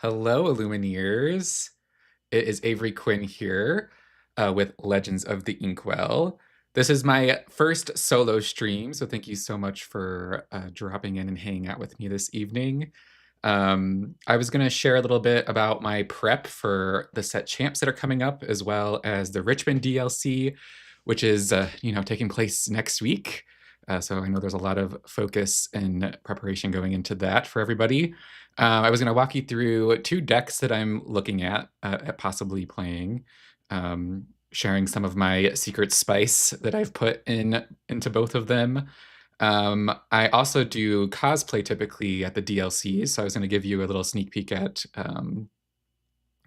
Hello, Illumineers. It is Avery Quinn here with Legends of the Inkwell. This is my first solo stream, so thank you so much for dropping in and hanging out with me this evening. I was going to share a little bit about my prep for the set champs that are coming up, as well as the Richmond DLC, which is taking place next week. So I know there's a lot of focus and preparation going into that for everybody. I was going to walk you through two decks that I'm looking at possibly playing, sharing some of my secret spice that I've put into both of them. I also do cosplay typically at the DLC, so I was going to give you a little sneak peek at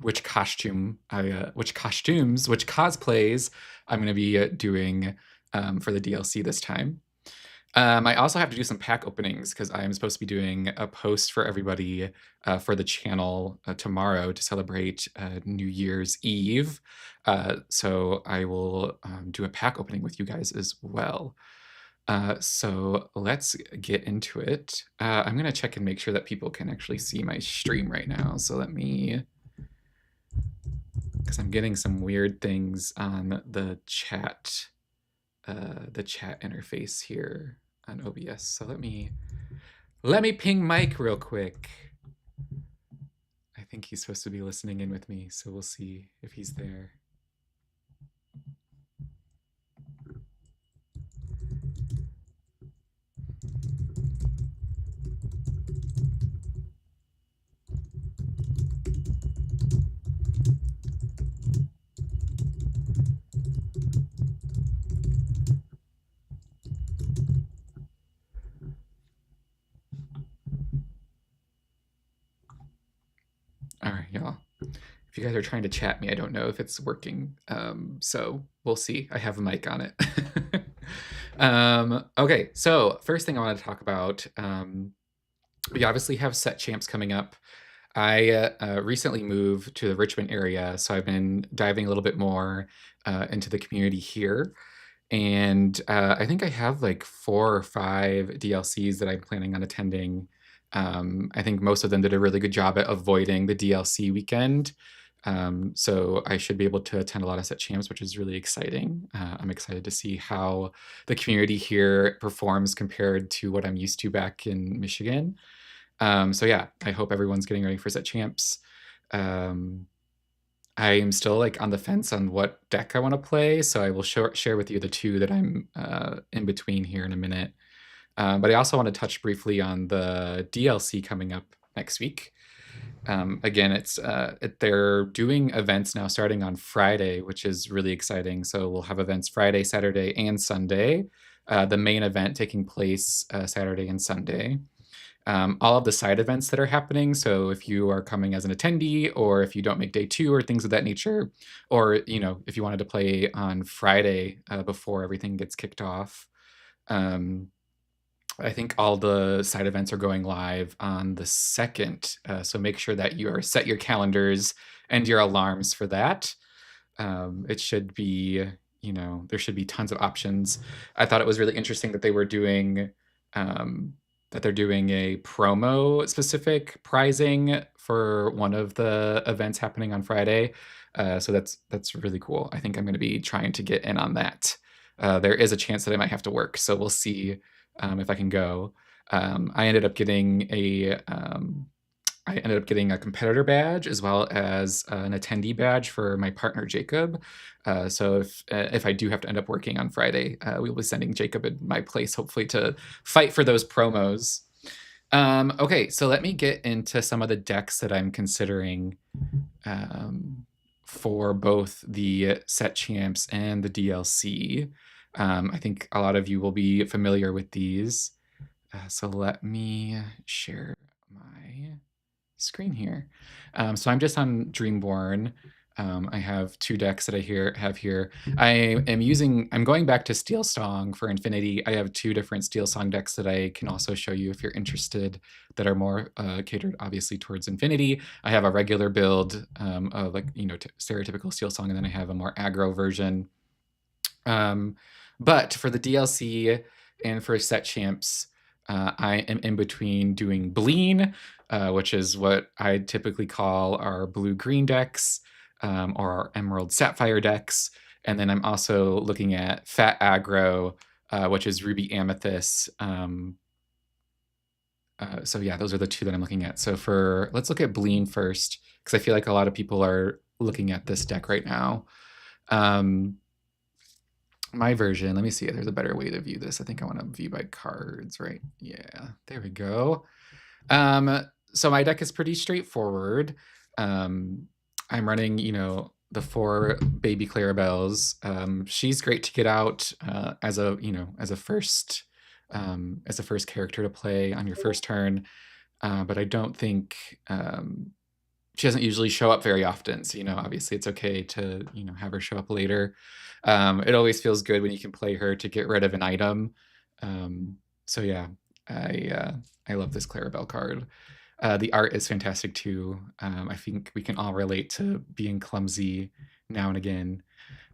which cosplays I'm going to be doing for the DLC this time. I also have to do some pack openings because I'm supposed to be doing a post for everybody for the channel tomorrow to celebrate New Year's Eve. So I will do a pack opening with you guys as well. So let's get into it. I'm going to check and make sure that people can actually see my stream right now. So let me, because I'm getting some weird things on the chat interface here on OBS. So let me ping Mike real quick. I think he's supposed to be listening in with me, so we'll see if he's there. All right, y'all. If you guys are trying to chat me, I don't know if it's working. So we'll see. I have a mic on it. Okay, so first thing I want to talk about, we obviously have set champs coming up. I recently moved to the Richmond area, so I've been diving a little bit more into the community here. And I think I have like 4 or 5 DLCs that I'm planning on attending. I think most of them did a really good job at avoiding the DLC weekend. So I should be able to attend a lot of set champs, which is really exciting. I'm excited to see how the community here performs compared to what I'm used to back in Michigan. So yeah, I hope everyone's getting ready for set champs. I am still like on the fence on what deck I want to play, so I will share with you the two that I'm in between here in a minute. But I also want to touch briefly on the DLC coming up next week. Again, they're doing events now starting on Friday, which is really exciting. So we'll have events Friday, Saturday, and Sunday. The main event taking place Saturday and Sunday. All of the side events that are happening. So if you are coming as an attendee, or if you don't make day 2 or things of that nature, or if you wanted to play on Friday before everything gets kicked off, I think all the side events are going live on the 2nd. So make sure that you are set your calendars and your alarms for that. It should be, there should be tons of options. I thought it was really interesting that they were doing that they're doing a promo specific prizing for one of the events happening on Friday. So that's really cool. I think I'm going to be trying to get in on that. There is a chance that I might have to work, so we'll see if I can go. I ended up getting a competitor badge as well as an attendee badge for my partner Jacob. So if I do have to end up working on Friday, we will be sending Jacob in my place, hopefully, to fight for those promos. Okay, so let me get into some of the decks that I'm considering for both the set champs and the DLC. I think a lot of you will be familiar with these. So let me share my screen here. So I'm just on Dreamborn. I have 2 decks that I have here. I'm going back to Steel Song for Infinity. I have 2 different Steel Song decks that I can also show you if you're interested, that are more catered obviously towards Infinity. I have a regular build of stereotypical Steel Song, and then I have a more aggro version. But for the DLC and for set champs, I am in between doing Bleen, which is what I typically call our blue-green decks, or our emerald sapphire decks. And then I'm also looking at fat aggro, which is ruby amethyst. So yeah, those are the two that I'm looking at. So let's look at Bleen first, because I feel like a lot of people are looking at this deck right now. My version, let me see if there's a better way to view this. I think I want to view by cards, right? Yeah, there we go. So my deck is pretty straightforward. I'm running, the 4 baby Clarabelles. She's great to get out as a first character to play on your first turn. But I don't think she doesn't usually show up very often. So, obviously it's okay to, have her show up later. It always feels good when you can play her to get rid of an item. So yeah, I love this Clarabelle card. The art is fantastic too. I think we can all relate to being clumsy now and again.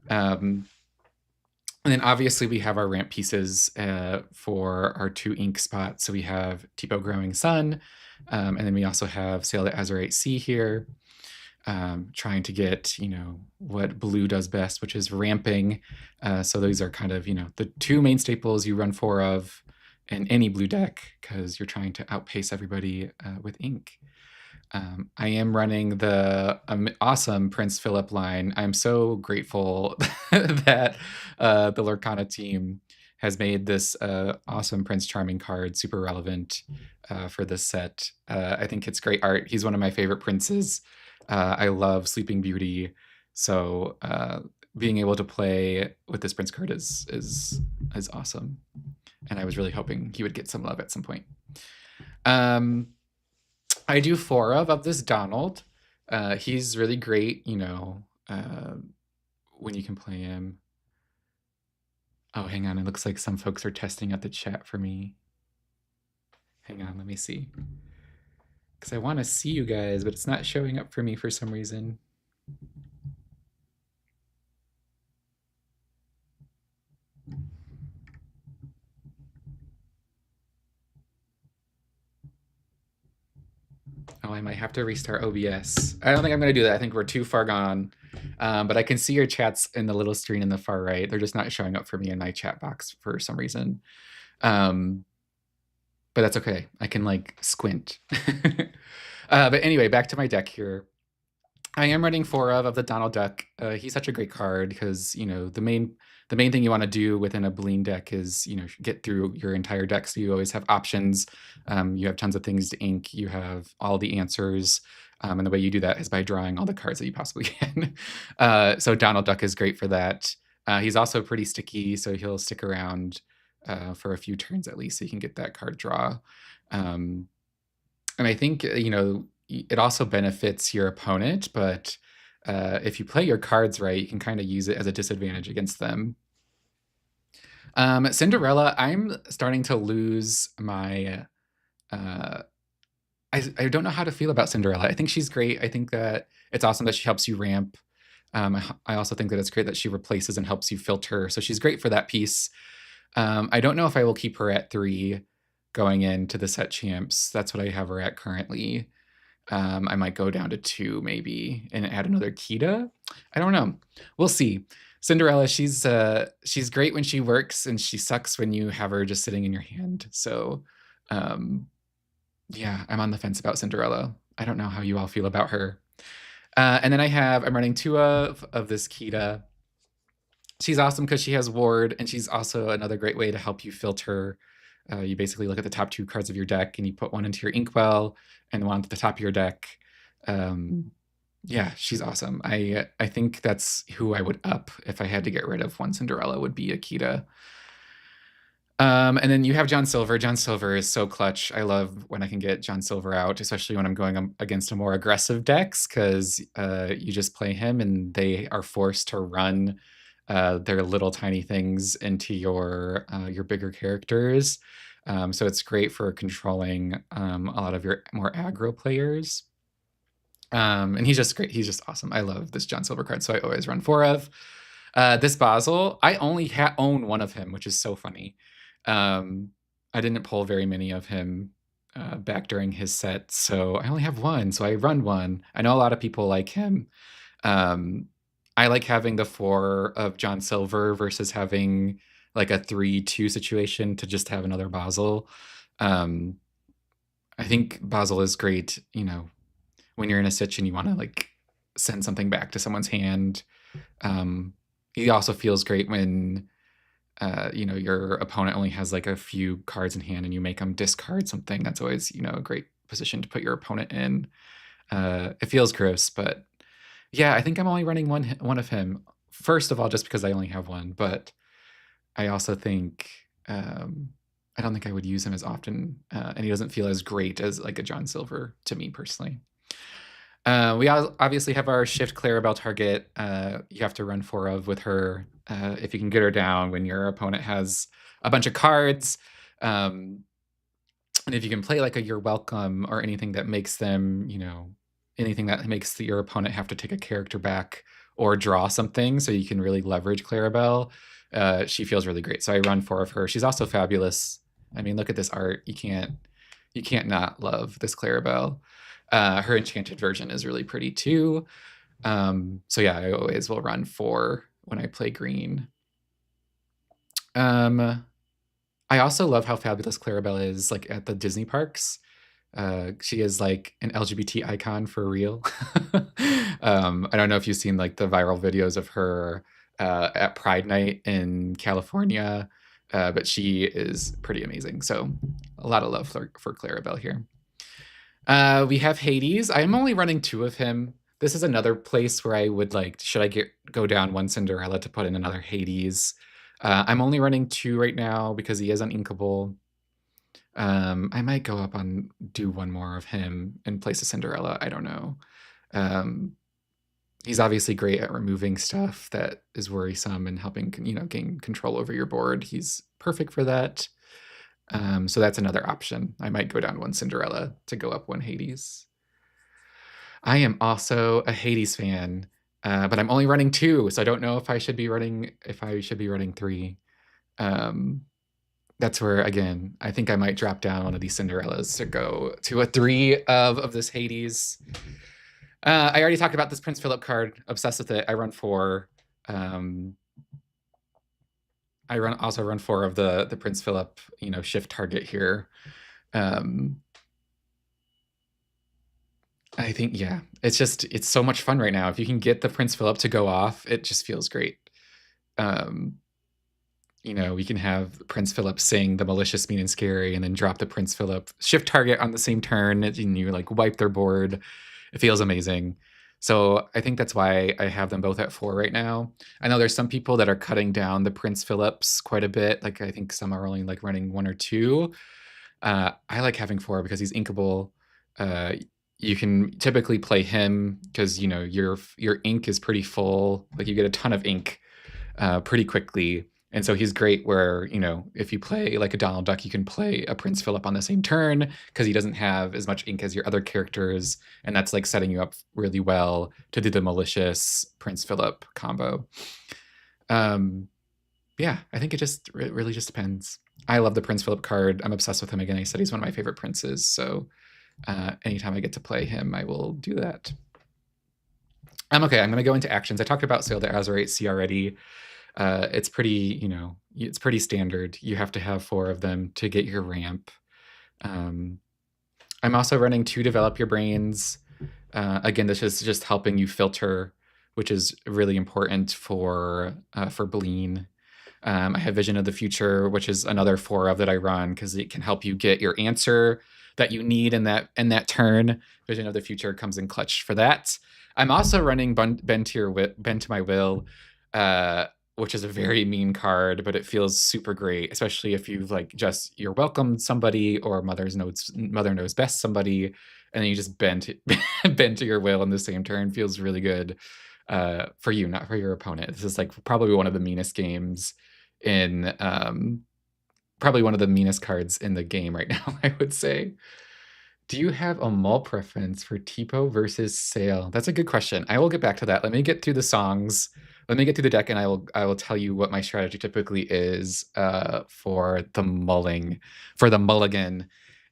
And then obviously we have our ramp pieces for our 2 ink spots. So we have Tipo Growing Sun, and then we also have Sail the Azurite Sea here, trying to get, what blue does best, which is ramping. So those are kind of, the 2 main staples you run 4 of in any blue deck, because you're trying to outpace everybody with ink. I am running the awesome Prince Philip line. I'm so grateful that the Lorcana team has made this awesome Prince Charming card super relevant for this set. I think it's great art. He's one of my favorite princes. I love Sleeping Beauty, so being able to play with this Prince card is awesome. And I was really hoping he would get some love at some point. I do 4 of this Donald. He's really great, when you can play him. Oh, hang on. It looks like some folks are testing out the chat for me. Hang on, let me see. Because I want to see you guys, but it's not showing up for me for some reason. Oh, I might have to restart OBS. I don't think I'm going to do that. I think we're too far gone. But I can see your chats in the little screen in the far right. They're just not showing up for me in my chat box for some reason. But that's okay. I can squint. But anyway, back to my deck here. I am running 4 of the Donald Duck. He's such a great card because, the main thing you want to do within a Bleen deck is, get through your entire deck. So you always have options. You have tons of things to ink. You have all the answers. And the way you do that is by drawing all the cards that you possibly can. So Donald Duck is great for that. He's also pretty sticky, so he'll stick around for a few turns at least so you can get that card draw. And I think, it also benefits your opponent, but if you play your cards right, you can kind of use it as a disadvantage against them. Cinderella, I'm starting to lose my... I don't know how to feel about Cinderella. I think she's great. I think that it's awesome that she helps you ramp. I also think that it's great that she replaces and helps you filter. So she's great for that piece. I don't know if I will keep her at 3 going into the set champs. That's what I have her at currently. I might go down to 2 maybe and add another Kita. I don't know. We'll see. Cinderella, she's great when she works, and she sucks when you have her just sitting in your hand. So yeah, I'm on the fence about Cinderella. I don't know how you all feel about her. And then I'm running 2 of this Kita. She's awesome because she has Ward, and she's also another great way to help you filter. You basically look at the top 2 cards of your deck, and you put one into your Inkwell and one at the top of your deck. Yeah, she's awesome. I think that's who I would up if I had to get rid of one Cinderella, would be Akita. And then you have John Silver. John Silver is so clutch. I love when I can get John Silver out, especially when I'm going against a more aggressive decks, because you just play him and they are forced to run their little tiny things into your bigger characters. So it's great for controlling a lot of your more aggro players. And he's just great. He's just awesome. I love this John Silver card, so I always run 4 of. This Basil, I only own 1 of him, which is so funny. I didn't pull very many of him. back during his set, so I only have one, so I run one. I know a lot of people like him. Um, I like having the 4 of John Silver versus having like a 3-2 situation to just have another Basel. Um, I think Basel is great, when you're in a sitch and you want to like send something back to someone's hand. He also feels great when your opponent only has like a few cards in hand and you make them discard something. That's always, a great position to put your opponent in. It feels gross, but yeah, I think I'm only running one of him. First of all, just because I only have one, but I also think I don't think I would use him as often, and he doesn't feel as great as like a John Silver to me personally. We obviously have our shift Clarabelle target. You have to run 4 of with her if you can get her down when your opponent has a bunch of cards. And if you can play like a You're Welcome or anything that makes them, anything that makes your opponent have to take a character back or draw something so you can really leverage Clarabelle, she feels really great. So I run 4 of her. She's also fabulous. I mean, look at this art. You can't not love this Clarabelle. Her enchanted version is really pretty too. So yeah, I always will run 4 when I play green. I also love how fabulous Clarabelle is like at the Disney parks. She is like an LGBT icon for real. I don't know if you've seen like the viral videos of her at Pride Night in California, but she is pretty amazing. So a lot of love for Clarabelle here. We have Hades. I'm only running 2 of him. This is another place where I would like, should I go down 1 Cinderella to put in another Hades? I'm only running 2 right now because he is uninkable. I might go up on do 1 more of him and place a Cinderella. I don't know. He's obviously great at removing stuff that is worrisome and helping, gain control over your board. He's perfect for that. So that's another option. I might go down 1 Cinderella to go up 1 Hades. I am also a Hades fan, but I'm only running 2, so I don't know if I should be running 3. That's where, again, I think I might drop down one of these Cinderellas to go to a 3 of this Hades. I already talked about this Prince Philip card. Obsessed with it. I run 4. I also run 4 of the Prince Philip, shift target here. I think, yeah, it's so much fun right now. If you can get the Prince Philip to go off, it just feels great. We can have Prince Philip sing the malicious, mean, and scary, and then drop the Prince Philip shift target on the same turn, and you like wipe their board. It feels amazing. So I think that's why I have them both at 4 right now. I know there's some people that are cutting down the Prince Philips quite a bit. Like I think some are only like running 1 or 2. I like having 4 because he's inkable. You can typically play him because your ink is pretty full. Like you get a ton of ink pretty quickly. And so he's great where, if you play like a Donald Duck, you can play a Prince Philip on the same turn because he doesn't have as much ink as your other characters. And that's like setting you up really well to do the malicious Prince Philip combo. Yeah, I think it really just depends. I love the Prince Philip card. I'm obsessed with him again. I said he's one of my favorite princes. So anytime I get to play him, I will do that. Okay, I'm going to go into actions. I talked about Sail the Azurite Sea already. It's pretty, it's pretty standard. You have to have 4 of them to get your ramp. I'm also running 2 Develop Your Brains. Again, this is just helping you filter, which is really important for Bleen. I have Vision of the Future, which is another 4 of that I run because it can help you get your answer that you need in that turn. Vision of the Future comes in clutch for that. I'm also running Bend to My Will, which is a very mean card, but it feels super great, especially if you've like just You're Welcome somebody or Mother Knows Best somebody, and then you just bend to your will in the same turn. Feels really good for you, not for your opponent. This is like probably one of the meanest games in probably one of the meanest cards in the game right now, I would say. Do you have a mull preference for Tipo versus Sail? That's a good question. I will get back to that. Let me get through the songs. Let me get through the deck, and I will tell you what my strategy typically is for the mulligan.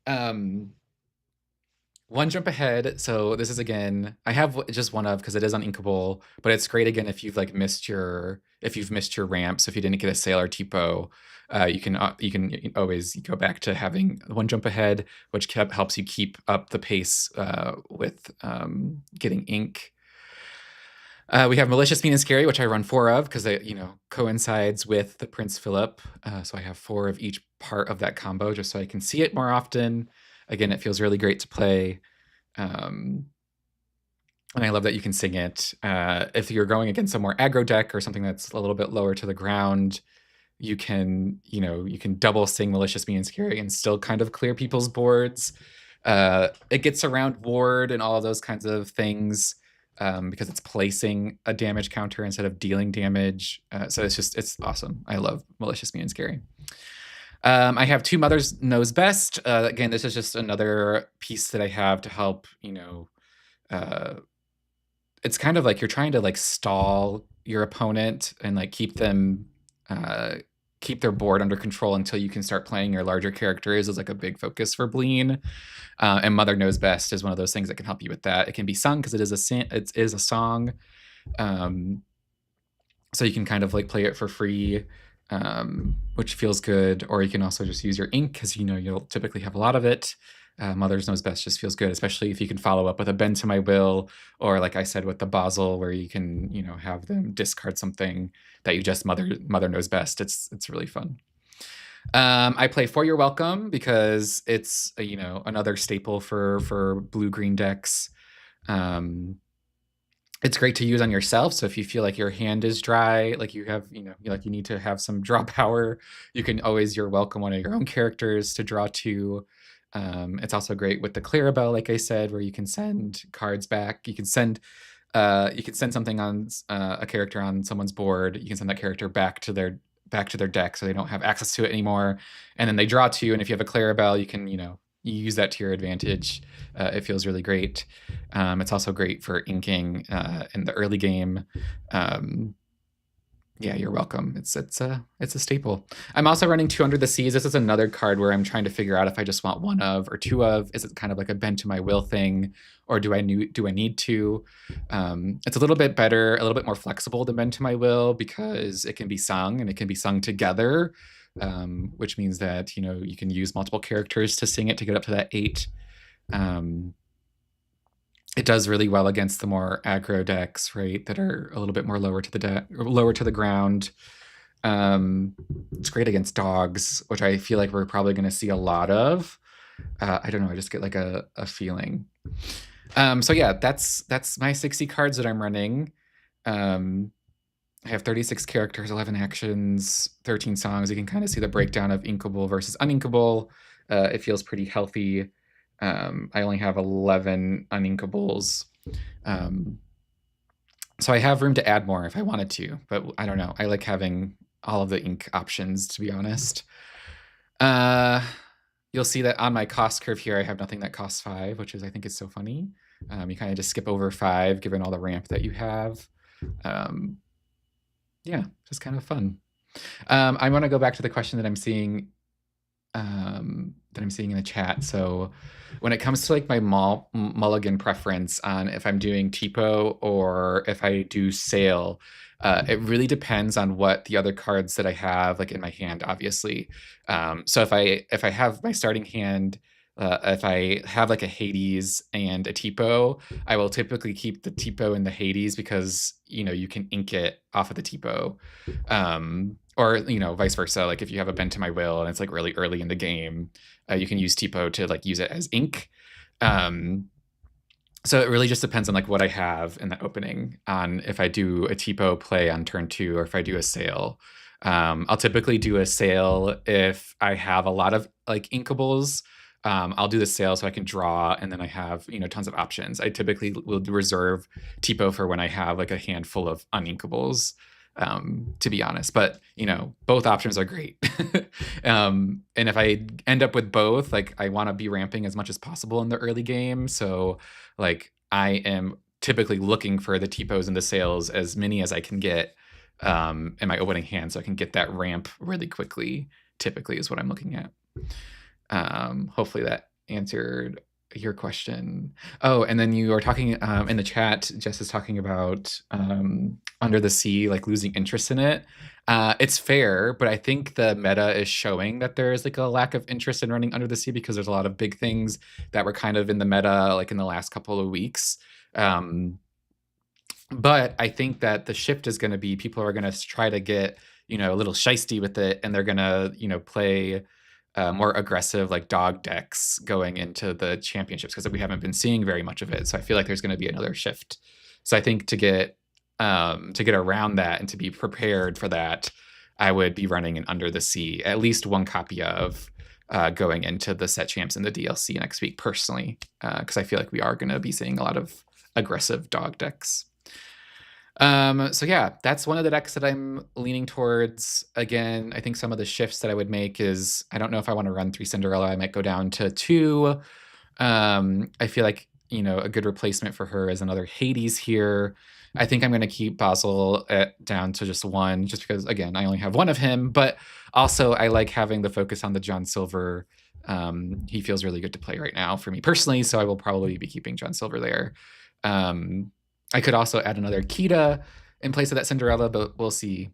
Um, One jump ahead. So this is again, I have just one of because it is uninkable, but it's great again if you've like if you've missed your ramp. So if you didn't get a sail or tipo, you can always go back to having one jump ahead, which helps you keep up the pace with getting ink. We have Malicious, Mean, and Scary, which I run 4 of because it, coincides with the Prince Philip. So I have 4 of each part of that combo just so I can see it more often. Again, it feels really great to play. And I love that you can sing it. If you're going against a more aggro deck or something that's a little bit lower to the ground, you can double sing Malicious, Mean, and Scary and still kind of clear people's boards. It gets around ward and all of those kinds of things because it's placing a damage counter instead of dealing damage. So it's awesome. I love Malicious, Mean, and Scary. I have 2 Mother's Knows Best. Again, this is just another piece that I have to help, it's kind of like you're trying to like stall your opponent and like keep their board under control until you can start playing your larger characters is like a big focus for Bleen. And Mother Knows Best is one of those things that can help you with that. It can be sung because it is a song. So you can kind of like play it for free, which feels good. Or you can also just use your ink because you'll typically have a lot of it. Mother's Knows Best just feels good, especially if you can follow up with a Bend to My Will, or like I said with the Basel, where you can have them discard something that you just Mother Knows Best. It's really fun. I play For Your Welcome because it's another staple for blue-green decks. It's great to use on yourself. So if you feel like your hand is dry, like you have, you need to have some draw power, you can always You're Welcome one of your own characters to draw 2. It's also great with the Clarabelle, like I said, where you can send cards back. You can send something on a character on someone's board. You can send that character back to their deck so they don't have access to it anymore. And then they draw 2, and if you have a Clarabelle, you can you use that to your advantage. It feels really great. It's also great for inking in the early game. Yeah, You're Welcome. It's a staple. I'm also running 2 Under the Seas. This is another card where I'm trying to figure out if I just want 1 of or 2 of. Is it kind of like a Bend to My Will thing, or do I need to? It's a little bit better, a little bit more flexible than Bend to My Will because it can be sung and it can be sung together, which means that you can use multiple characters to sing it to get up to that 8. It does really well against the more aggro decks, right? That are a little bit more lower to the ground. It's great against dogs, which I feel like we're probably going to see a lot of. I don't know. I just get like a feeling. So yeah, that's my 60 cards that I'm running. I have 36 characters, 11 actions, 13 songs. You can kind of see the breakdown of inkable versus uninkable. It feels pretty healthy. I only have 11 uninkables. So I have room to add more if I wanted to, but I don't know. I like having all of the ink options, to be honest. You'll see that on my cost curve here, I have nothing that costs 5, which I think is so funny. You kind of just skip over 5, given all the ramp that you have. Yeah, just kind of fun. I want to go back to the question that I'm seeing in the chat. So when it comes to like my mulligan preference on if I'm doing tipo or if I do sail, it really depends on what the other cards that I have like in my hand, obviously. So if I have my starting hand, if I have like a Hades and a tipo, I will typically keep the tipo in the Hades because you can ink it off of the tipo. Or vice versa. Like if you have a Bend to My Will and it's like really early in the game, you can use tipo to like use it as ink. So it really just depends on like what I have in the opening on if I do a tipo play on turn 2 or if I do a sail. I'll typically do a sail if I have a lot of like inkables. I'll do the sail so I can draw, and then I have tons of options. I typically will reserve tipo for when I have like a handful of uninkables. To be honest, but both options are great. And if I end up with both, like I want to be ramping as much as possible in the early game. So like I am typically looking for the tipos and the sails as many as I can get in my opening hand, so I can get that ramp really quickly. Typically is what I'm looking at. Hopefully that answered your question. Oh, and then you are talking in the chat. Jess is talking about Under the Sea, like losing interest in it. It's fair, but I think the meta is showing that there is like a lack of interest in running Under the Sea because there's a lot of big things that were kind of in the meta like in the last couple of weeks. But I think that the shift is going to be people are going to try to get, a little shisty with it, and they're going to, play more aggressive like dog decks going into the championships because we haven't been seeing very much of it. So I feel like there's going to be another shift. So I think to get around that and to be prepared for that, I would be running an Under the Sea, at least one copy of going into the set champs and the DLC next week personally, because I feel like we are going to be seeing a lot of aggressive dog decks. So yeah, that's one of the decks that I'm leaning towards. Again, I think some of the shifts that I would make is I don't know if I want to run 3 Cinderella. I might go down to 2. I feel like, a good replacement for her is another Hades here. I think I'm going to keep Basil down to just 1, just because, again, I only have 1 of him. But also, I like having the focus on the John Silver. He feels really good to play right now for me personally, so I will probably be keeping John Silver there. I could also add another Kita in place of that Cinderella, but we'll see.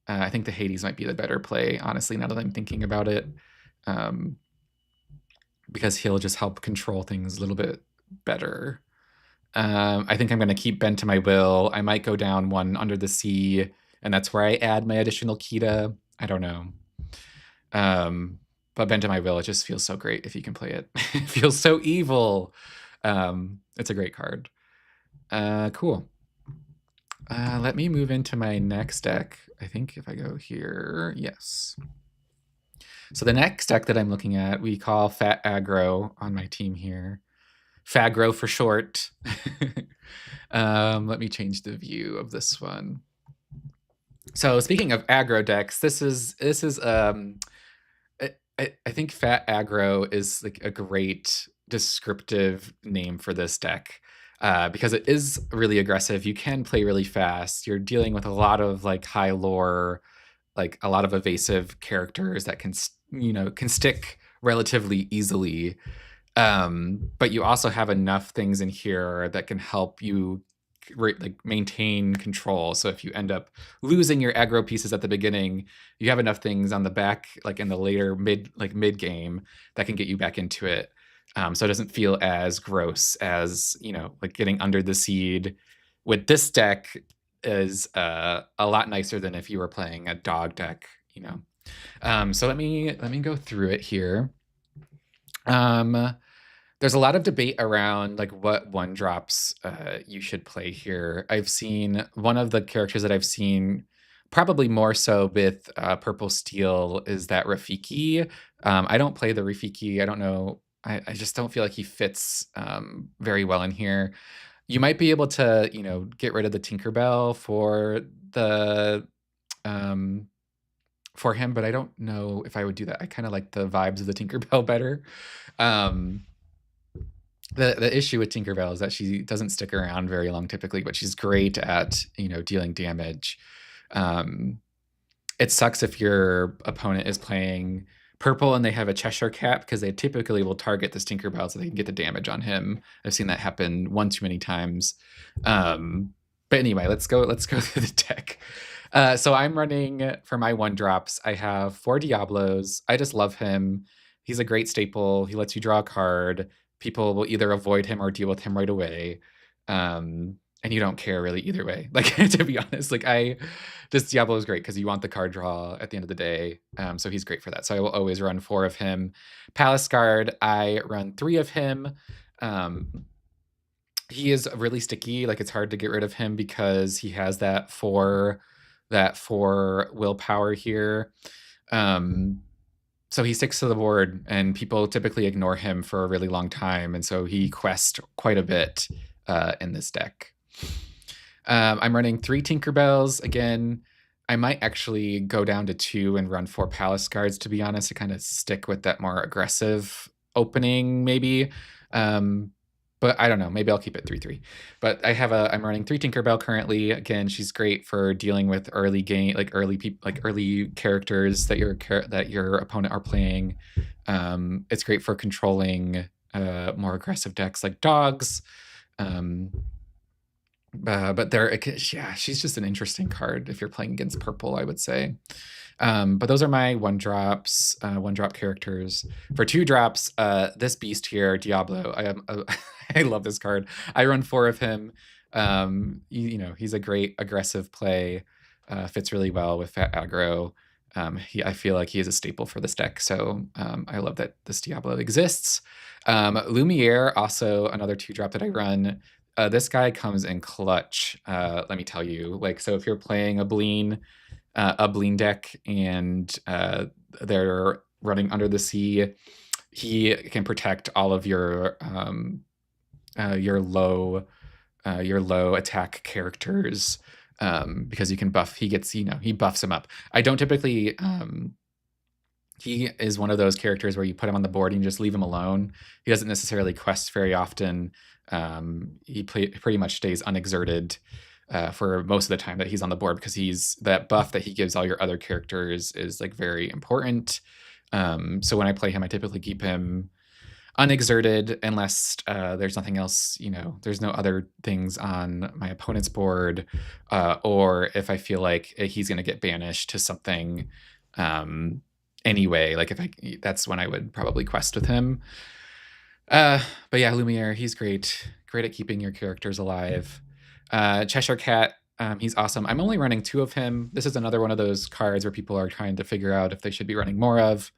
I think the Hades might be the better play, honestly, now that I'm thinking about it. Because he'll just help control things a little bit better. I think I'm going to keep Bend to My Will. I might go down 1 Under the Sea, and that's where I add my additional Kita. I don't know. But Bend to My Will, it just feels so great if you can play it. It feels so evil. It's a great card. Cool. Let me move into my next deck. I think if I go here, yes. So the next deck that I'm looking at, we call Fat Aggro on my team here. Fagro for short. Let me change the view of this one. So speaking of aggro decks, this is I think Fat Aggro is like a great descriptive name for this deck. Because it is really aggressive. You can play really fast. You're dealing with a lot of like high lore, like a lot of evasive characters that can stick relatively easily. But you also have enough things in here that can help you like maintain control. So if you end up losing your aggro pieces at the beginning, you have enough things on the back, like in the later mid game, that can get you back into it. So it doesn't feel as gross as, like getting Under the Seed. With this deck is a lot nicer than if you were playing a dog deck, So let me go through it here. There's a lot of debate around like what 1-drops you should play here. I've seen one of the characters that I've seen probably more so with Purple Steel is that Rafiki. I don't play the Rafiki. I don't know. I just don't feel like he fits very well in here. You might be able to, get rid of the Tinkerbell for the for him, but I don't know if I would do that. I kind of like the vibes of the Tinkerbell better. The issue with Tinkerbell is that she doesn't stick around very long typically, but she's great at, dealing damage. It sucks if your opponent is playing purple and they have a Cheshire Cat, because they typically will target this Tinkerbell so they can get the damage on him. I've seen that happen one too many times. But anyway, let's go through the deck. So I'm running for my 1-drops. I have 4 Diablos. I just love him. He's a great staple. He lets you draw a card. People will either avoid him or deal with him right away. And you don't care really either way. Like, to be honest, like this Diablo is great because you want the card draw at the end of the day. So he's great for that. So I will always run 4 of him. Palace Guard, I run 3 of him. He is really sticky. Like, it's hard to get rid of him because he has that 4 willpower here. So he sticks to the board, and people typically ignore him for a really long time. And so he quests quite a bit in this deck. I'm running 3 Tinkerbells. Again, I might actually go down to 2 and run 4 Palace Guards, to be honest, to kind of stick with that more aggressive opening, maybe. But I don't know. Maybe I'll keep it 3-3. But I'm running 3 Tinkerbell currently. Again, she's great for dealing with early game, like early characters that your opponent are playing. It's great for controlling more aggressive decks like dogs. Um, but yeah, she's just an interesting card if you're playing against purple, I would say. But those are my one drop characters. For two drops, this beast here, Diablo. I love this card. I run four of him. You know, he's a great aggressive play. Fits really well with fat aggro. I feel like he is a staple for this deck, so I love that this Diablo exists. Lumiere, also another two drop that I run. This guy comes in clutch. Let me tell you. Like, so if you're playing a Bleen deck and they're running Under the Sea, he can protect all of your low attack characters because you can buff. He gets, you know, he buffs him up. I don't typically. He is one of those characters where you put him on the board and you just leave him alone. He doesn't necessarily quest very often. He pretty much stays unexerted for most of the time that he's on the board because he's that buff that he gives all your other characters is like very important. So when I play him, I typically keep him unexerted unless there's nothing else, you know, there's no other things on my opponent's board, or if I feel like he's going to get banished to something anyway, like that's when I would probably quest with him. But yeah, Lumiere, he's great at keeping your characters alive. Cheshire Cat, he's awesome. I'm only running two of him. This is another one of those cards where people are trying to figure out if they should be running more of.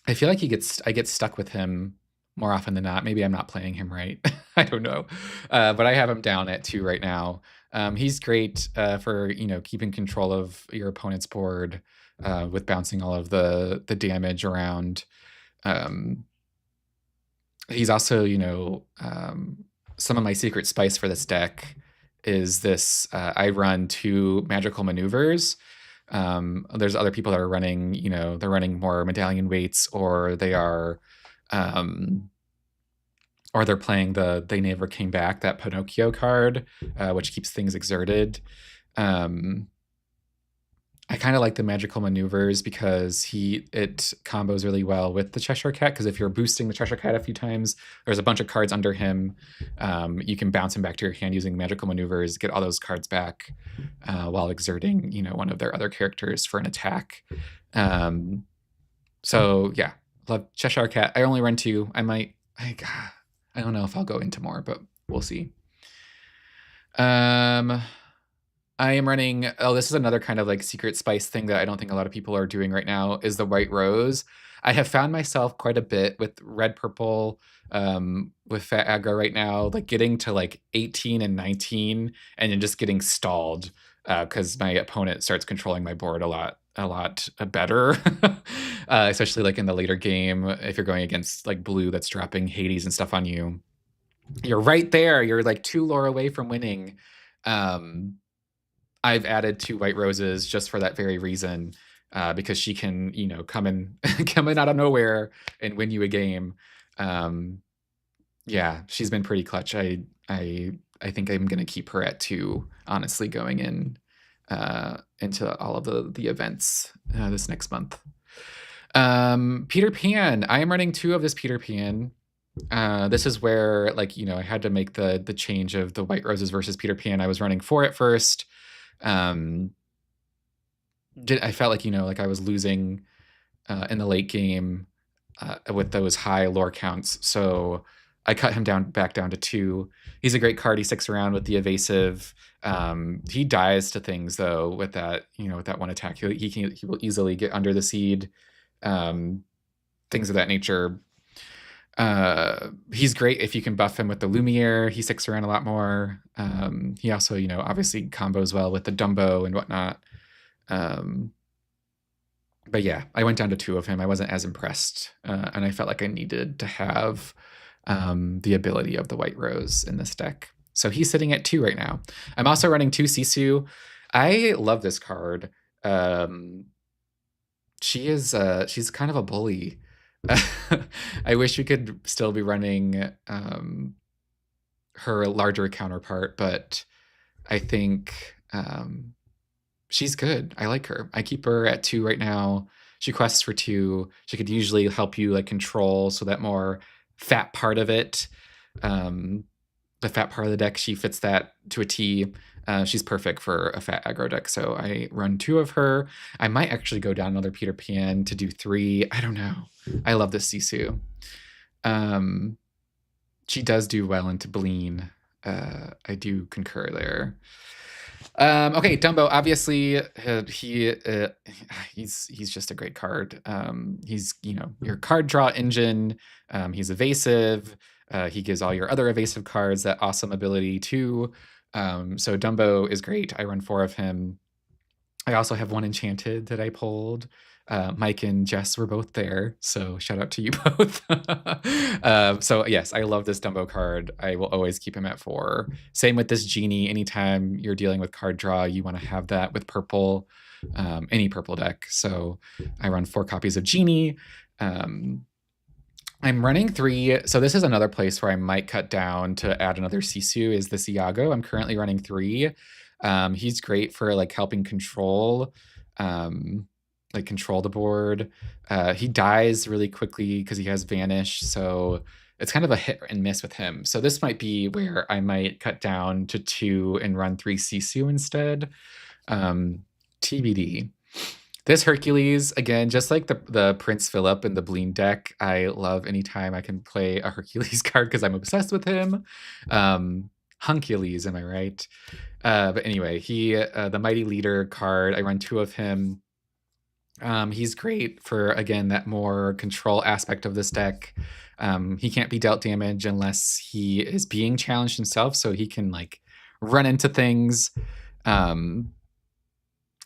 I feel like I get stuck with him more often than not. Maybe I'm not playing him right. I don't know. But I have him down at 2 right now. He's great for, you know, keeping control of your opponent's board with bouncing all of the damage around. He's also, you know, some of my secret spice for this deck is this. I run 2 magical maneuvers. There's other people that are running, you know, they're running more medallion weights, or they are, or they're playing They Never Came Back, that Pinocchio card, which keeps things exerted. I kind of like the magical maneuvers because it combos really well with the Cheshire Cat, because if you're boosting the Cheshire Cat a few times, there's a bunch of cards under him. You can bounce him back to your hand using magical maneuvers, get all those cards back while exerting, you know, one of their other characters for an attack. So yeah, love Cheshire Cat. I only run 2. I don't know if I'll go into more, but we'll see. I am running, this is another kind of like secret spice thing that I don't think a lot of people are doing right now, is the White Rose. I have found myself quite a bit with red purple, with fat aggro right now, like getting to like 18 and 19 and then just getting stalled because my opponent starts controlling my board a lot better. Especially like in the later game, if you're going against like blue that's dropping Hades and stuff on you. You're right there. You're like 2 lore away from winning. I've added 2 White Roses just for that very reason, because she can, you know, come in out of nowhere and win you a game. Yeah, she's been pretty clutch. I think I'm gonna keep her at 2, honestly, going in into all of the events this next month. Peter Pan. I am running 2 of this Peter Pan. This is where, like, you know, I had to make the change of the White Roses versus Peter Pan. I was running 4 at first. I felt like, you know, like I was losing in the late game with those high lore counts, so I cut him back down to 2. He's a great card. He sticks around with the evasive. He dies to things though with that, you know, with that one attack. He will easily get under the seed, things of that nature. He's great if you can buff him with the Lumiere. He sticks around a lot more. He also, you know, obviously combos well with the Dumbo and whatnot. But yeah, I went down to 2 of him. I wasn't as impressed, and I felt like I needed to have the ability of the White Rose in this deck. So he's sitting at 2 right now. I'm also running 2 Sisu. I love this card. She's kind of a bully. I wish we could still be running her larger counterpart, but I think she's good. I like her. I keep her at 2 right now. She quests for 2. She could usually help you like control, so that more fat part of it, um, the fat part of the deck, she fits that to a T. She's perfect for a fat aggro deck, so I run 2 of her. I might actually go down another Peter Pan to do 3. I don't know. I love this Sisu. She does do well into Bleen. I do concur there. Okay, Dumbo. Obviously, he's just a great card. He's your card draw engine. He's evasive. He gives all your other evasive cards that awesome ability too. So Dumbo is great. I run 4 of him. I also have 1 enchanted that I pulled. Mike and Jess were both there, so shout out to you both. So yes, I love this Dumbo card. I will always keep him at 4. Same with this Genie. Anytime you're dealing with card draw, you want to have that with purple, any purple deck. So I run 4 copies of Genie. I'm running 3. So this is another place where I might cut down to add another Sisu, is this Iago. I'm currently running 3. He's great for like helping control, control the board. He dies really quickly because he has Vanish, so it's kind of a hit and miss with him. So this might be where I might cut down to 2 and run 3 Sisu instead. TBD. This Hercules, again, just like the Prince Philip and the Bleen deck, I love anytime I can play a Hercules card because I'm obsessed with him. Huncules, am I right? But anyway, he the Mighty Leader card, I run 2 of him. He's great for, again, that more control aspect of this deck. He can't be dealt damage unless he is being challenged himself, so he can like run into things.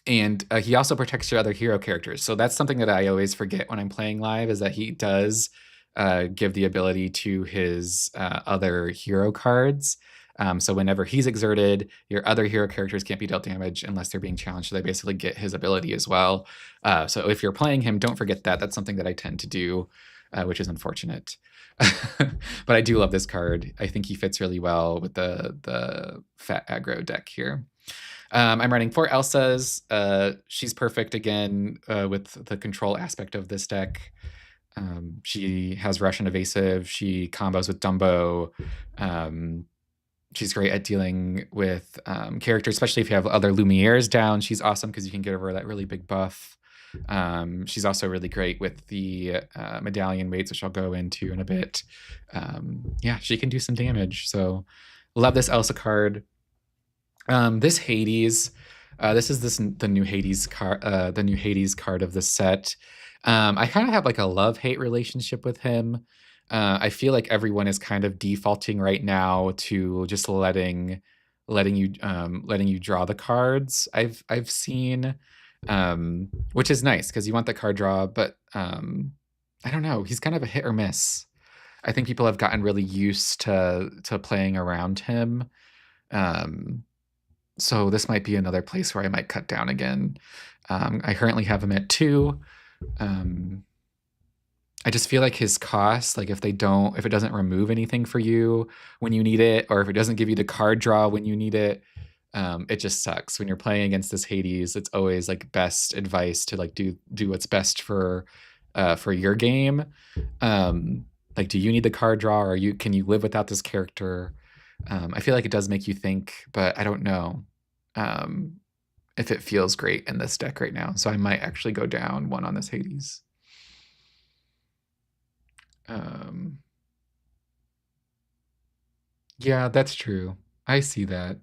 And he also protects your other hero characters. So that's something that I always forget when I'm playing live, is that he does give the ability to his other hero cards. So whenever he's exerted, your other hero characters can't be dealt damage unless they're being challenged. So they basically get his ability as well. So if you're playing him, don't forget that. That's something that I tend to do, which is unfortunate. But I do love this card. I think he fits really well with the fat aggro deck here. I'm running 4 Elsas. She's perfect again with the control aspect of this deck. She has Russian evasive. She combos with Dumbo. She's great at dealing with characters, especially if you have other Lumieres down. She's awesome because you can get over that really big buff. She's also really great with the medallion weights, which I'll go into in a bit. Yeah, she can do some damage. So love this Elsa card. This Hades, this is the new Hades card, of the set. I kind of have like a love-hate relationship with him. I feel like everyone is kind of defaulting right now to just letting you draw the cards. I've seen, which is nice because you want the card draw, but I don't know. He's kind of a hit or miss. I think people have gotten really used to playing around him. So this might be another place where I might cut down again. I currently have him at 2. I just feel like his cost, like if it doesn't remove anything for you when you need it, or if it doesn't give you the card draw when you need it, it just sucks. When you're playing against this Hades, it's always like best advice to like do what's best for your game. Like, do you need the card draw, or can you live without this character? I feel like it does make you think, but I don't know if it feels great in this deck right now. So I might actually go down 1 on this Hades. Yeah, that's true. I see that.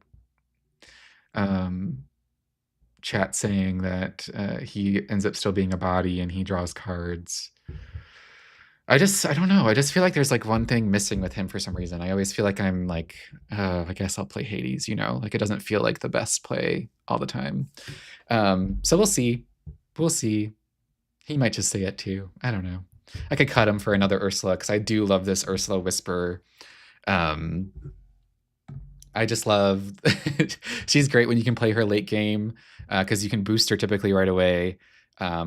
Chat saying that he ends up still being a body and he draws cards. I don't know. I just feel like there's like one thing missing with him for some reason. I always feel like I'm like, I guess I'll play Hades, like it doesn't feel like the best play all the time. So we'll see. We'll see. He might just say it too. I don't know. I could cut him for another Ursula because I do love this Ursula Whisper. I just love, she's great when you can play her late game because you can boost her typically right away.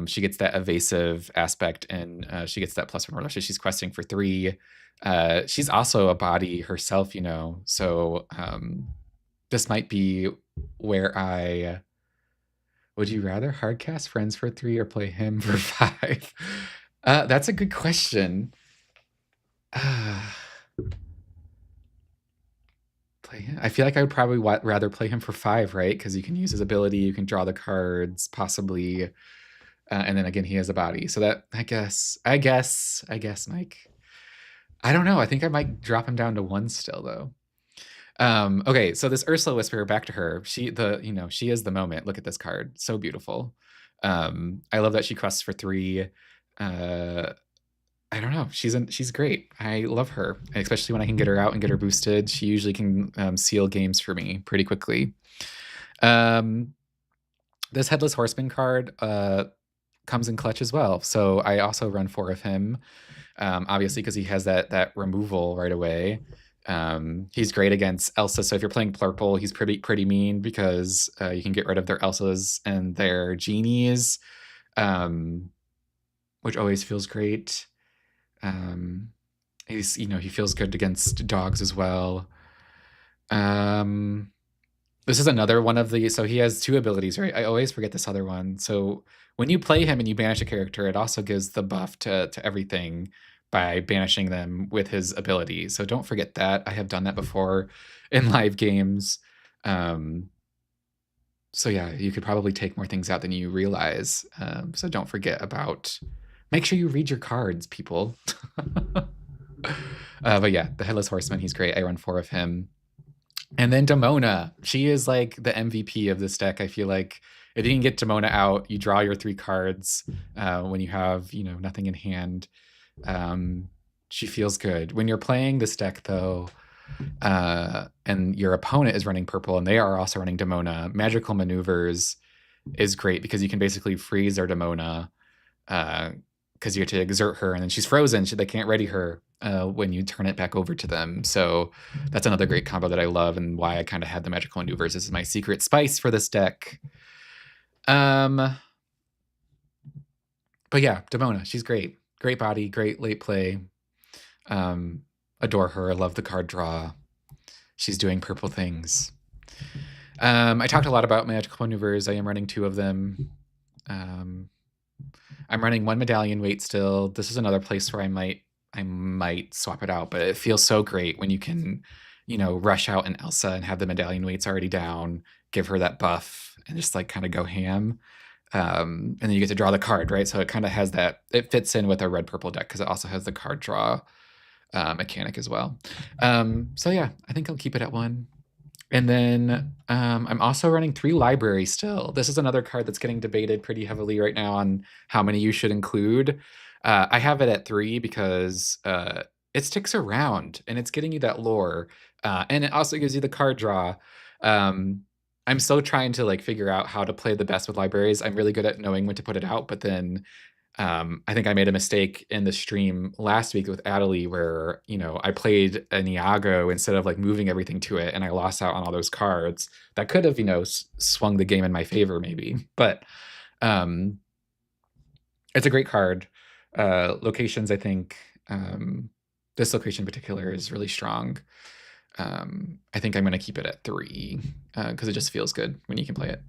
She gets that evasive aspect, and she gets that +1 reduction. She's questing for 3. She's also a body herself, so this might be where I Would you rather hardcast friends for 3 or play him for 5? That's a good question. Play him. I feel like I would probably rather play him for 5, right? Because you can use his ability, you can draw the cards, possibly, and then again he has a body. So that I guess, Mike. I don't know. I think I might drop him down to 1 still though. Okay, so this Ursula Whisperer, back to her. She is the moment. Look at this card, so beautiful. I love that she quests for 3. I don't know. She's great. I love her, especially when I can get her out and get her boosted. She usually can seal games for me pretty quickly. This Headless Horseman card comes in clutch as well. So I also run 4 of him, obviously because he has that removal right away. He's great against Elsa. So if you're playing purple, he's pretty mean because you can get rid of their Elsas and their genies, which always feels great. He feels good against dogs as well. This is another one of the, so he has 2 abilities, right? I always forget this other one. So when you play him and you banish a character, it also gives the buff to everything by banishing them with his ability. So don't forget that. I have done that before in live games. So yeah, you could probably take more things out than you realize. So don't forget about, make sure you read your cards, people. But yeah, the Headless Horseman, he's great. I run 4 of him. And then Demona, she is like the MVP of this deck. I feel like if you can get Demona out, you draw your 3 cards when you have, nothing in hand. She feels good. When you're playing this deck though, and your opponent is running purple and they are also running Demona, Magical Maneuvers is great because you can basically freeze their Demona because you have to exert her and then she's frozen. They can't ready her when you turn it back over to them. So that's another great combo that I love and why I kind of had the Magical Maneuvers. This is my secret spice for this deck. But yeah, Demona, she's great. Great body, great late play. Adore her. I love the card draw. She's doing purple things. I talked a lot about Magical Maneuvers. I am running 2 of them. I'm running 1 medallion weight still. This is another place where I might swap it out, but it feels so great when you can, rush out an Elsa and have the medallion weights already down, give her that buff, and just like kind of go ham. And then you get to draw the card, right? So it kind of has that, it fits in with our red purple deck because it also has the card draw mechanic as well. So yeah, I think I'll keep it at 1. And then I'm also running 3 library still. This is another card that's getting debated pretty heavily right now on how many you should include. I have it at 3 because it sticks around and it's getting you that lore. And it also gives you the card draw. I'm still trying to figure out how to play the best with libraries. I'm really good at knowing when to put it out, but then I think I made a mistake in the stream last week with Adelie where, I played an Iago instead of moving everything to it and I lost out on all those cards. That could have, swung the game in my favor maybe, but it's a great card. Locations, I think, this location in particular is really strong. I think I'm going to keep it at 3 because it just feels good when you can play it.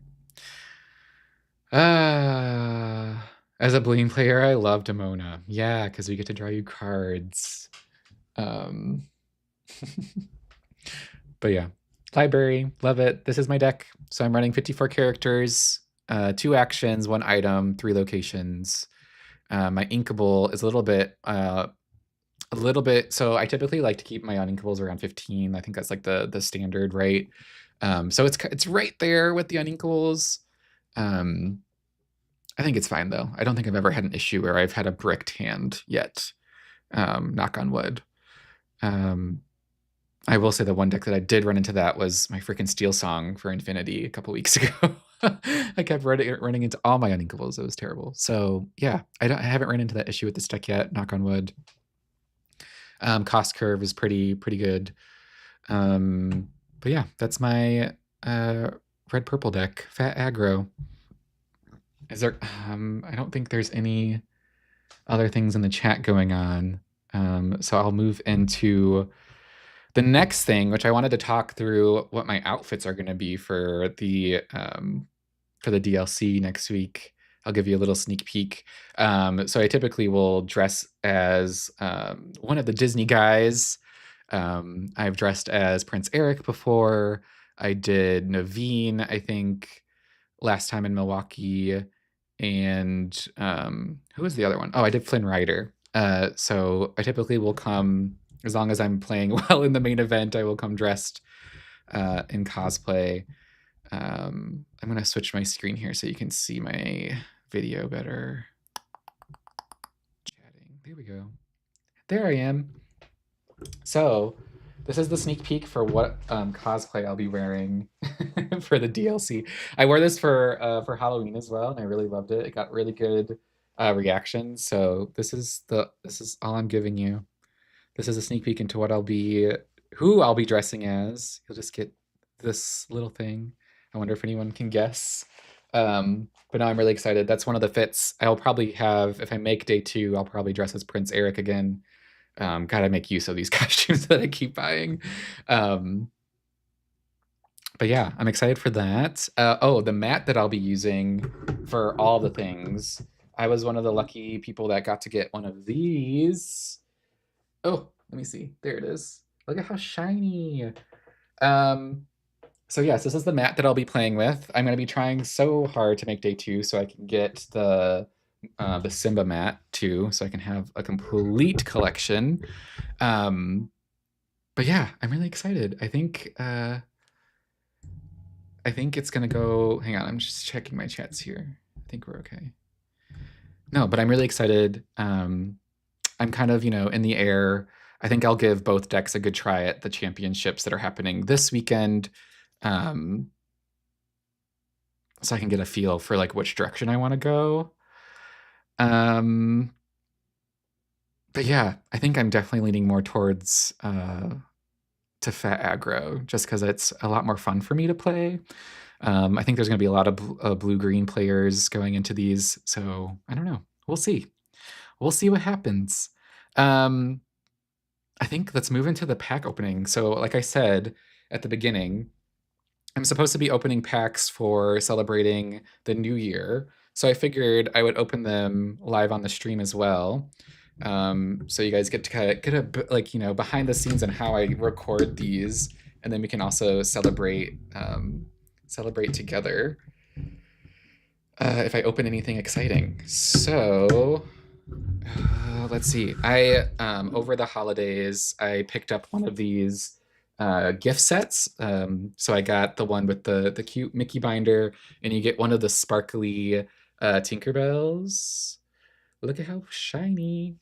As a Bling player, I love Demona. Yeah, because we get to draw you cards. But yeah, library, love it. This is my deck. So I'm running 54 characters, 2 actions, 1 item, 3 locations. My inkable is a little bit. So I typically like to keep my uninkables around 15. I think that's the standard, right? So it's right there with the uninkables. I think it's fine though. I don't think I've ever had an issue where I've had a bricked hand yet. Knock on wood. I will say the one deck that I did run into that was my freaking Steel Song for Infinity a couple weeks ago. I kept running into all my uninkables. It was terrible. So yeah, I haven't run into that issue with this deck yet. Knock on wood. Cost curve is pretty good. But yeah, that's my red purple deck. Fat aggro. Is there? I don't think there's any other things in the chat going on. So I'll move into the next thing, which I wanted to talk through what my outfits are going to be for the for the DLC next week. I'll give you a little sneak peek. So I typically will dress as one of the Disney guys. I've dressed as Prince Eric before. I did Naveen, I think, last time in Milwaukee. And who was the other one? Oh, I did Flynn Rider. So I typically will come, as long as I'm playing well in the main event, I will come dressed in cosplay. I'm going to switch my screen here so you can see my video better. Chatting. There we go. There I am. So this is the sneak peek for what cosplay I'll be wearing for the DLC. I wore this for Halloween as well, and I really loved it. It got really good reactions. So this is all I'm giving you. This is a sneak peek into who I'll be dressing as. You'll just get this little thing. I wonder if anyone can guess. But no, I'm really excited. That's one of the fits. I'll probably have, if I make day 2, I'll probably dress as Prince Eric again. Gotta make use of these costumes that I keep buying. But yeah, I'm excited for that. Oh, the mat that I'll be using for all the things. I was one of the lucky people that got to get one of these. Oh, let me see. There it is. Look at how shiny. So yes, this is the mat that I'll be playing with. I'm going to be trying so hard to make day 2 so I can get the Simba mat too, so I can have a complete collection. But yeah, I'm really excited. I think it's gonna go. Hang on, I'm just checking my chats here. I think we're okay. No, but I'm really excited. I'm kind of, in the air. I think I'll give both decks a good try at the championships that are happening this weekend. So I can get a feel for like which direction I want to go. But yeah, I think I'm definitely leaning more towards to fat aggro, just because it's a lot more fun for me to play. I think there's going to be a lot of blue-green players going into these, so I don't know. We'll see. We'll see what happens. I think let's move into the pack opening. So like I said at the beginning, I'm supposed to be opening packs for celebrating the new year. So I figured I would open them live on the stream as well. So you guys get to kind of get a behind the scenes on how I record these, and then we can also celebrate together if I open anything exciting. So let's see. I over the holidays I picked up one of these gift sets. So I got the one with the cute Mickey binder, and you get one of the sparkly Tinkerbells. Look at how shiny.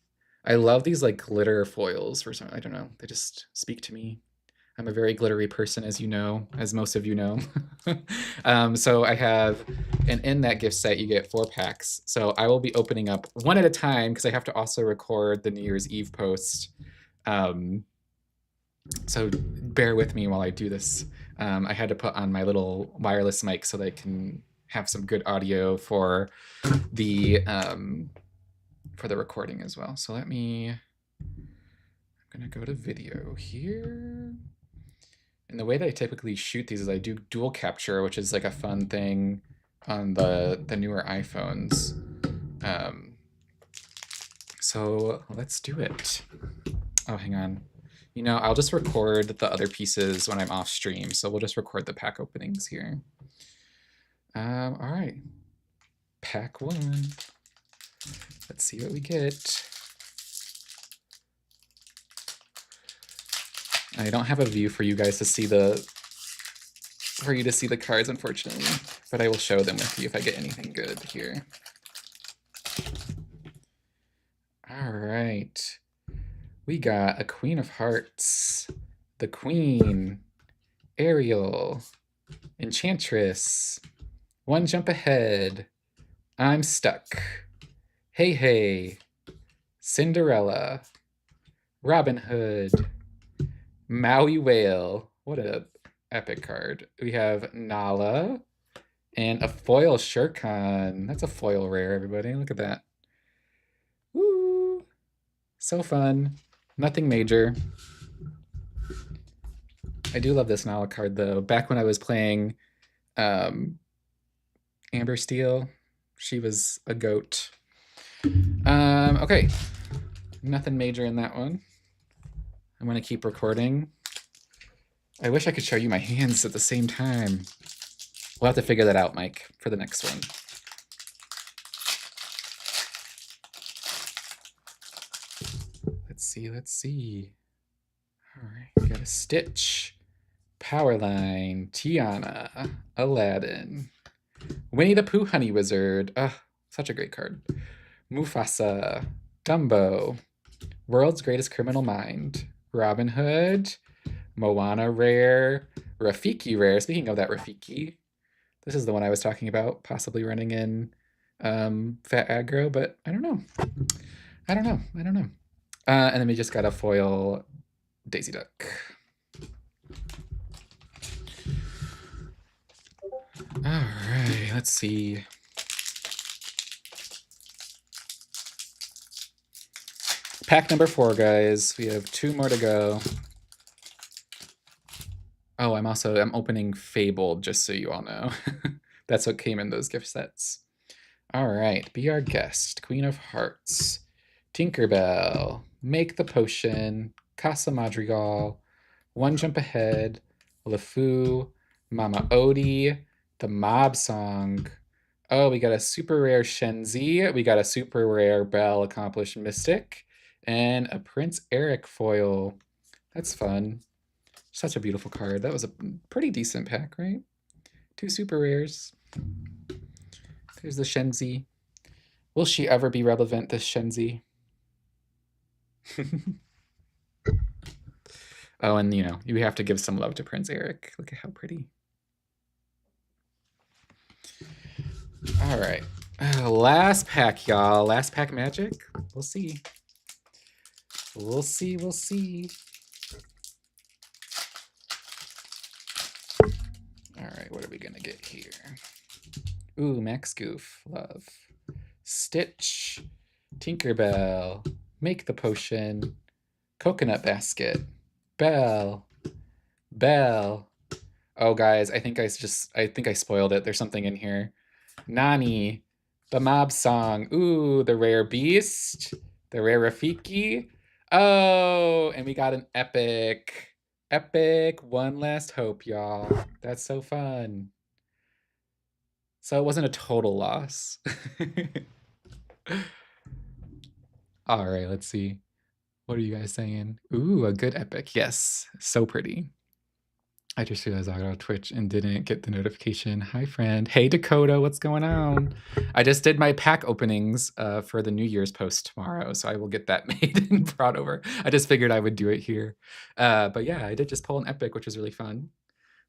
I love these like glitter foils for some, I don't know. They just speak to me. I'm a very glittery person, as you know, as most of you know. So I have, and in that gift set, you get 4 packs. So I will be opening up one at a time because I have to also record the New Year's Eve post. So bear with me while I do this. I had to put on my little wireless mic so that I can have some good audio for the recording as well. So I'm gonna go to video here. And the way that I typically shoot these is I do dual capture, which is like a fun thing on the newer iPhones. So let's do it. Oh, hang on. I'll just record the other pieces when I'm off stream. So we'll just record the pack openings here. All right. Pack 1. Let's see what we get. I don't have a view for you guys to see the cards, unfortunately, but I will show them with you if I get anything good here. All right. We got a Queen of Hearts, the Queen, Ariel, Enchantress, One Jump Ahead, I'm Stuck, Hey Hey, Cinderella, Robin Hood, Maui Whale. What a epic card. We have Nala and a foil Shurkan. That's a foil rare, everybody. Look at that. Woo! So fun. Nothing major. I do love this Nala card, though. Back when I was playing Amber Steel. She was a goat. Okay. Nothing major in that one. I'm gonna keep recording. I wish I could show you my hands at the same time. We'll have to figure that out, Mike, for the next one. Let's see. All right, we got a Stitch, Powerline, Tiana, Aladdin, Winnie the Pooh Honey Wizard. Such a great card. Mufasa, Dumbo, World's Greatest Criminal Mind, Robin Hood, Moana Rare, Rafiki Rare. Speaking of that Rafiki, this is the one I was talking about, possibly running in Fat Aggro, but I don't know. And then we just got a foil Daisy Duck. All right, let's see. Pack number 4, guys. We have 2 more to go. Oh, I'm opening Fabled, just so you all know. That's what came in those gift sets. All right, be our guest. Queen of Hearts, Tinkerbell, Make the Potion, Casa Madrigal, One Jump Ahead, LeFou, Mama Odie, the Mob Song. Oh, we got a super rare Shenzi. We got a super rare Belle Accomplished Mystic, and a Prince Eric foil. That's fun. Such a beautiful card. That was a pretty decent pack, right? 2 super rares. There's the Shenzi. Will she ever be relevant, this Shenzi? Oh, and you know, you have to give some love to Prince Eric. Look at how pretty. All right. Last pack, y'all. Last pack magic. We'll see. We'll see. All right, what are we gonna get here? Ooh, Max Goof. Love. Stitch. Tinkerbell. Make the Potion. Coconut Basket. Belle. Oh, guys, I think I spoiled it. There's something in here. Nani. The Mob Song. Ooh, the Rare Beast. The Rare Rafiki. Oh, and we got an epic. Epic One Last Hope, y'all. That's so fun. So it wasn't a total loss. All right, let's see. What are you guys saying? Ooh, a good epic. Yes, so pretty. I just realized I got on Twitch and didn't get the notification. Hi, friend. Hey, Dakota, what's going on? I just did my pack openings for the New Year's post tomorrow, so I will get that made and brought over. I just figured I would do it here. But yeah, I did just pull an epic, which was really fun.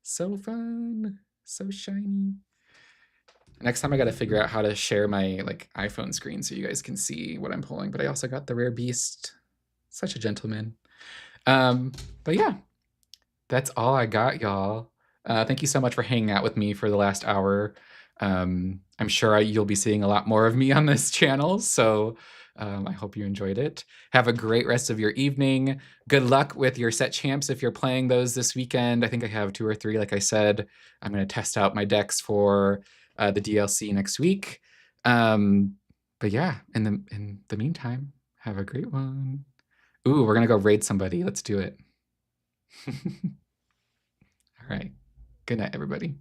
So fun. So shiny. Next time I got to figure out how to share my iPhone screen so you guys can see what I'm pulling. But I also got the Rare Beast. Such a gentleman. But yeah, that's all I got, y'all. Thank you so much for hanging out with me for the last hour. I'm sure you'll be seeing a lot more of me on this channel, so I hope you enjoyed it. Have a great rest of your evening. Good luck with your set champs if you're playing those this weekend. I think I have 2 or 3, like I said. I'm going to test out my decks for the DLC next week. But yeah, in the meantime, have a great one. Ooh, we're going to go raid somebody. Let's do it. All right. Good night, everybody.